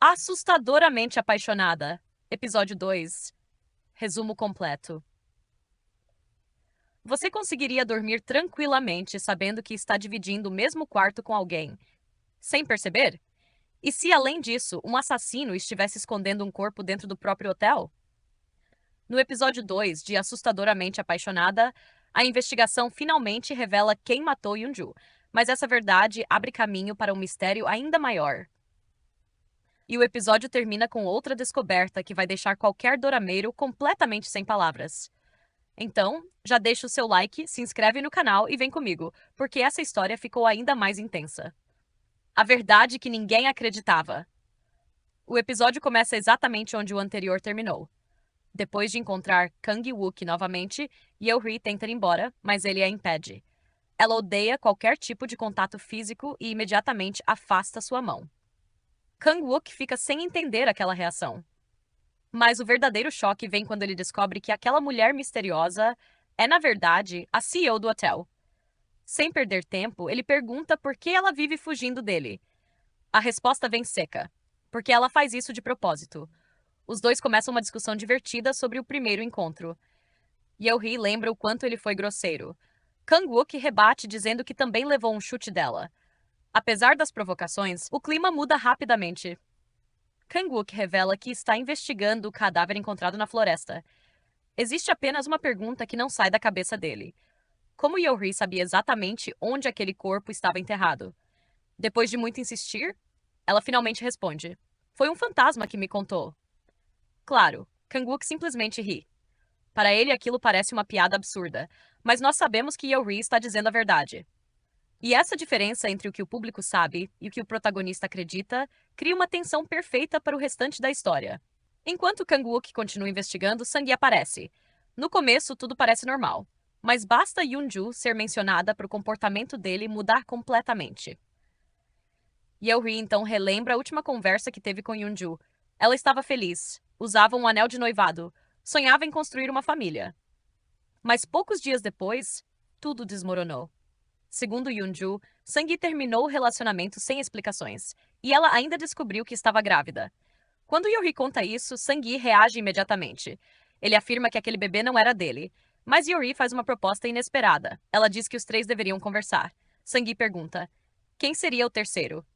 Assustadoramente apaixonada. Episódio 2. Resumo completo. Você conseguiria dormir tranquilamente sabendo que está dividindo o mesmo quarto com alguém, sem perceber? E se, além disso, um assassino estivesse escondendo um corpo dentro do próprio hotel? No episódio 2 de Assustadoramente Apaixonada, a investigação finalmente revela quem matou Yoonju, mas essa verdade abre caminho para um mistério ainda maior. E o episódio termina com outra descoberta que vai deixar qualquer dorameiro completamente sem palavras. Então, já deixa o seu like, se inscreve no canal e vem comigo, porque essa história ficou ainda mais intensa. A verdade que ninguém acreditava. O episódio começa exatamente onde o anterior terminou. Depois de encontrar Kang-wook novamente, Yeohee tenta ir embora, mas ele a impede. Ela odeia qualquer tipo de contato físico e imediatamente afasta sua mão. Kang-wook fica sem entender aquela reação. Mas o verdadeiro choque vem quando ele descobre que aquela mulher misteriosa é, na verdade, a CEO do hotel. Sem perder tempo, ele pergunta por que ela vive fugindo dele. A resposta vem seca, porque ela faz isso de propósito. Os dois começam uma discussão divertida sobre o primeiro encontro. Yeohee lembra o quanto ele foi grosseiro. Kang-wook rebate dizendo que também levou um chute dela. Apesar das provocações, o clima muda rapidamente. Kang-wook revela que está investigando o cadáver encontrado na floresta. Existe apenas uma pergunta que não sai da cabeça dele. Como Yeohee sabia exatamente onde aquele corpo estava enterrado? Depois de muito insistir, ela finalmente responde. Foi um fantasma que me contou. Claro, Kang-wook simplesmente ri. Para ele aquilo parece uma piada absurda, mas nós sabemos que Yeohee está dizendo a verdade. E essa diferença entre o que o público sabe e o que o protagonista acredita cria uma tensão perfeita para o restante da história. Enquanto Kang-wook continua investigando, Sang-hee aparece. No começo, tudo parece normal, mas basta Yoon-ju ser mencionada para o comportamento dele mudar completamente. Yeohee então relembra a última conversa que teve com Yoon-ju. Ela estava feliz, usava um anel de noivado, sonhava em construir uma família. Mas poucos dias depois, tudo desmoronou. Segundo Yoon-ju, Sang-hee terminou o relacionamento sem explicações, e ela ainda descobriu que estava grávida. Quando Yeohee conta isso, Sang-hee reage imediatamente. Ele afirma que aquele bebê não era dele, mas Yeohee faz uma proposta inesperada. Ela diz que os três deveriam conversar. Sang-hee pergunta: quem seria o terceiro?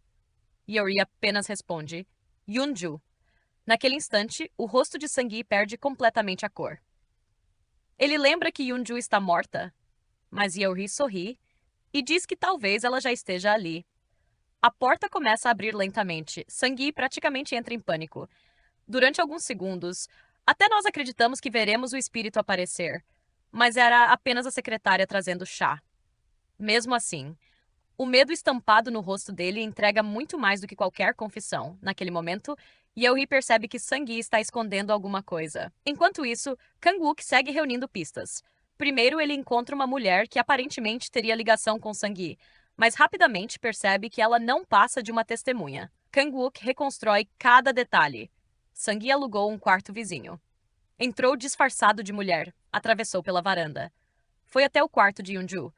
Yeohee apenas responde: Yoon-ju. Naquele instante, o rosto de Sang-hee perde completamente a cor. Ele lembra que Yoon-ju está morta, mas Yeohee sorri e diz que talvez ela já esteja ali. A porta começa a abrir lentamente. Sang-hee praticamente entra em pânico. Durante alguns segundos, até nós acreditamos que veremos o espírito aparecer, mas era apenas a secretária trazendo chá. Mesmo assim, o medo estampado no rosto dele entrega muito mais do que qualquer confissão. Naquele momento, Yeohee percebe que Sang-hee está escondendo alguma coisa. Enquanto isso, Kang-wook segue reunindo pistas. Primeiro, ele encontra uma mulher que aparentemente teria ligação com Sang-hee, mas rapidamente percebe que ela não passa de uma testemunha. Kang-wook reconstrói cada detalhe. Sang-hee alugou um quarto vizinho. Entrou disfarçado de mulher, atravessou pela varanda. Foi até o quarto de Yoon-ju.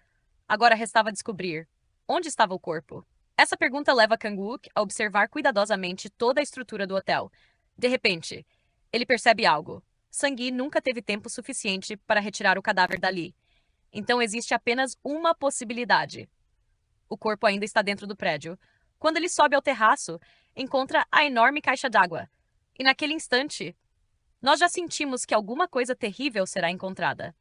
Agora restava descobrir onde estava o corpo. Essa pergunta leva Kang-wook a observar cuidadosamente toda a estrutura do hotel. De repente, ele percebe algo. Sang-hee nunca teve tempo suficiente para retirar o cadáver dali. Então existe apenas uma possibilidade. O corpo ainda está dentro do prédio. Quando ele sobe ao terraço, encontra a enorme caixa d'água. E naquele instante, nós já sentimos que alguma coisa terrível será encontrada.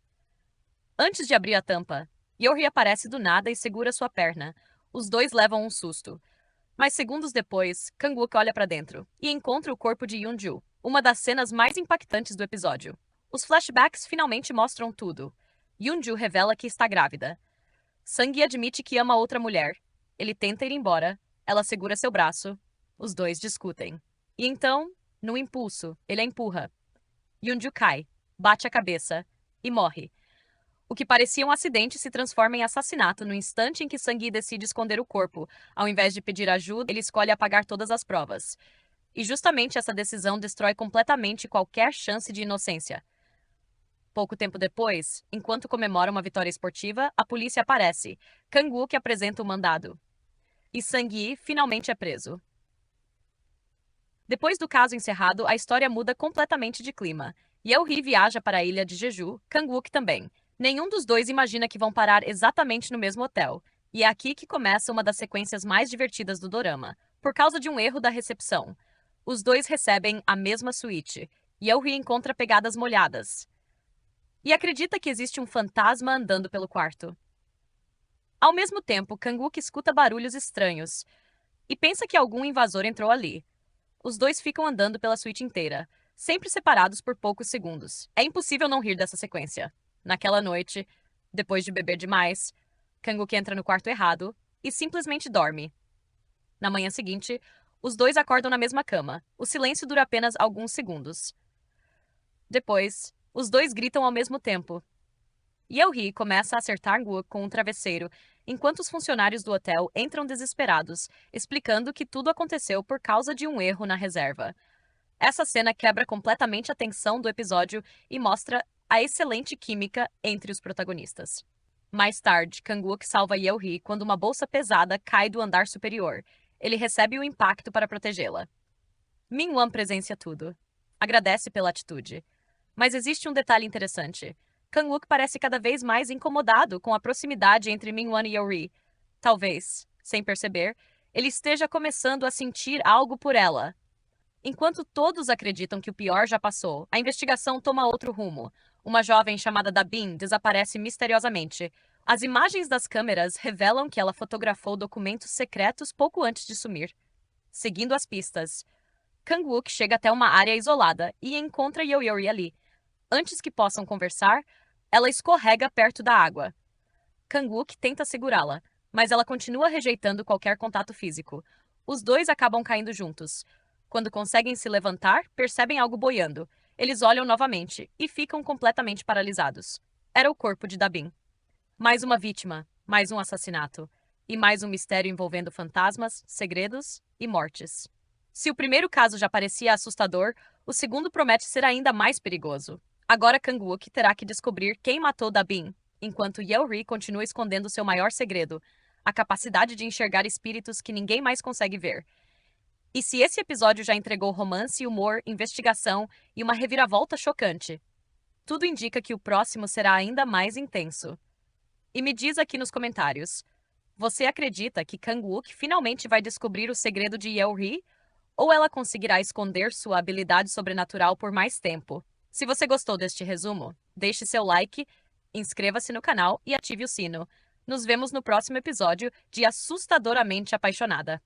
Antes de abrir a tampa, Yeohee aparece do nada e segura sua perna. Os dois levam um susto. Mas segundos depois, Kang-wook olha para dentro e encontra o corpo de Yoon-ju, uma das cenas mais impactantes do episódio. Os flashbacks finalmente mostram tudo. Yoon-ju revela que está grávida. Sang-hee admite que ama outra mulher. Ele tenta ir embora. Ela segura seu braço. Os dois discutem. E então, no impulso, ele a empurra. Yoon-ju cai, bate a cabeça e morre. O que parecia um acidente se transforma em assassinato no instante em que Sang-hee decide esconder o corpo. Ao invés de pedir ajuda, ele escolhe apagar todas as provas. E justamente essa decisão destrói completamente qualquer chance de inocência. Pouco tempo depois, enquanto comemora uma vitória esportiva, a polícia aparece. Kang-wook apresenta o mandado. E Sang-hee finalmente é preso. Depois do caso encerrado, a história muda completamente de clima. Yeohee viaja para a ilha de Jeju, Kang-wook também. Nenhum dos dois imagina que vão parar exatamente no mesmo hotel. E é aqui que começa uma das sequências mais divertidas do dorama. Por causa de um erro da recepção, os dois recebem a mesma suíte. Yeohee encontra pegadas molhadas e acredita que existe um fantasma andando pelo quarto. Ao mesmo tempo, Kang-wook escuta barulhos estranhos e pensa que algum invasor entrou ali. Os dois ficam andando pela suíte inteira, sempre separados por poucos segundos. É impossível não rir dessa sequência. Naquela noite, depois de beber demais, Kang-wook entra no quarto errado e simplesmente dorme. Na manhã seguinte, os dois acordam na mesma cama. O silêncio dura apenas alguns segundos. Depois, os dois gritam ao mesmo tempo. Yeohee começa a acertar Wook com um travesseiro, enquanto os funcionários do hotel entram desesperados, explicando que tudo aconteceu por causa de um erro na reserva. Essa cena quebra completamente a tensão do episódio e mostra a excelente química entre os protagonistas. Mais tarde, Kang-wook salva Yeohee quando uma bolsa pesada cai do andar superior. Ele recebe o impacto para protegê-la. Min-won presencia tudo. Agradece pela atitude. Mas existe um detalhe interessante. Kang-wook parece cada vez mais incomodado com a proximidade entre Min-won e Yeohee. Talvez, sem perceber, ele esteja começando a sentir algo por ela. Enquanto todos acreditam que o pior já passou, a investigação toma outro rumo. Uma jovem chamada Dabin desaparece misteriosamente. As imagens das câmeras revelam que ela fotografou documentos secretos pouco antes de sumir. Seguindo as pistas, Kang-wook chega até uma área isolada e encontra Yeohee ali. Antes que possam conversar, ela escorrega perto da água. Kang-wook tenta segurá-la, mas ela continua rejeitando qualquer contato físico. Os dois acabam caindo juntos. Quando conseguem se levantar, percebem algo boiando. Eles olham novamente e ficam completamente paralisados. Era o corpo de Dabin. Mais uma vítima, mais um assassinato. E mais um mistério envolvendo fantasmas, segredos e mortes. Se o primeiro caso já parecia assustador, o segundo promete ser ainda mais perigoso. Agora Kang-wook terá que descobrir quem matou Dabin, enquanto Yeohee continua escondendo seu maior segredo, a capacidade de enxergar espíritos que ninguém mais consegue ver. E se esse episódio já entregou romance, humor, investigação e uma reviravolta chocante, tudo indica que o próximo será ainda mais intenso. E me diz aqui nos comentários, você acredita que Kang-wook finalmente vai descobrir o segredo de Yeohee? Ou ela conseguirá esconder sua habilidade sobrenatural por mais tempo? Se você gostou deste resumo, deixe seu like, inscreva-se no canal e ative o sino. Nos vemos no próximo episódio de Assustadoramente Apaixonada.